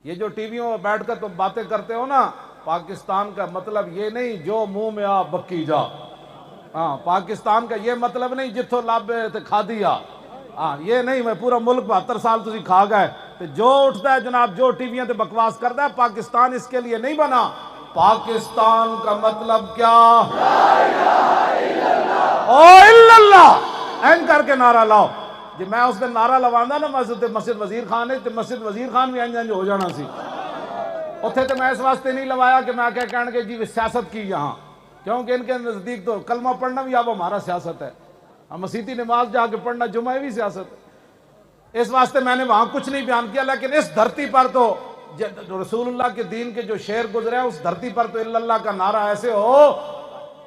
یہ جو ٹی ویوں میں بیٹھ کر تم باتیں کرتے ہو نا، پاکستان کا مطلب یہ نہیں جو منہ میں آ بکی جا. ہاں، پاکستان کا یہ مطلب نہیں جتھوں لابے تے کھا دیا. ہاں، یہ نہیں میں پورا ملک 72 سال تسی کھا گئے. تے جو اٹھتا ہے جناب، جو ٹی ویاں تے بکواس کرتا ہے، پاکستان اس کے لیے نہیں بنا. پاکستان کا مطلب کیا؟ او الا اللہ این کر کے نعرہ لاؤ. جی میں اس دن نعرہ لواندہ نا مسجد وزیر خان ہے، تے مسجد وزیر خان بھی انج ہو جانا سی. اتھے تو میں اس واسطے نہیں لوایا کہ میں کہنے کہ جی سیاست کی یہاں، کیونکہ ان کے نزدیک تو کلمہ پڑھنا بھی اب ہمارا سیاست ہے. ہم مسیحی نماز جا کے پڑھنا جمعہ بھی سیاست ہے. اس واسطے میں نے وہاں کچھ نہیں بیان کیا. لیکن اس دھرتی پر تو رسول اللہ کے دین کے جو شعر گزرے ہیں، اس دھرتی پر تو الا اللہ کا نعرہ ایسے ہو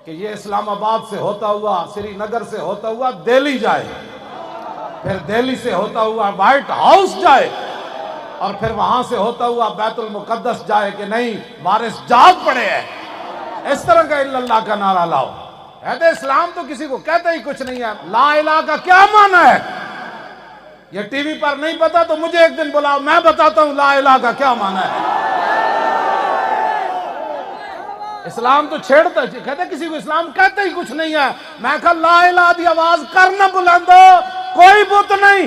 کہ یہ اسلام آباد سے ہوتا ہوا، سری نگر سے ہوتا ہوا دہلی جائے، پھر دہلی سے ہوتا ہوا وائٹ ہاؤس جائے، اور پھر وہاں سے ہوتا ہوا بیت المقدس جائے کہ نہیں وارث جاگ پڑے ہیں. اس طرح کا الا اللہ کا نعرہ لاؤ. عہد اسلام تو کسی کو کہتا ہی کچھ نہیں ہے. لا الہ کا کیا معنی ہے؟ یہ ٹی وی پر نہیں پتا تو مجھے ایک دن بلاؤ، میں بتاتا ہوں لا الہ کا کیا معنی ہے. اسلام تو چھیڑتا ہے، کہتے کسی کو اسلام کہتا ہی کچھ نہیں ہے. میں کہا لا الہ دی آواز کرنا بلندو، کوئی بت نہیں،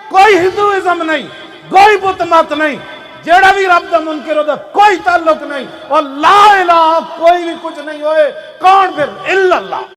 کوئی ہندوازم نہیں، کوئی بت مت نہیں، جیڑا بھی رب دا منکر ہو دا کوئی تعلق نہیں، اور لا الہ کوئی بھی کچھ نہیں ہوئے. کون پھر؟ الا اللہ.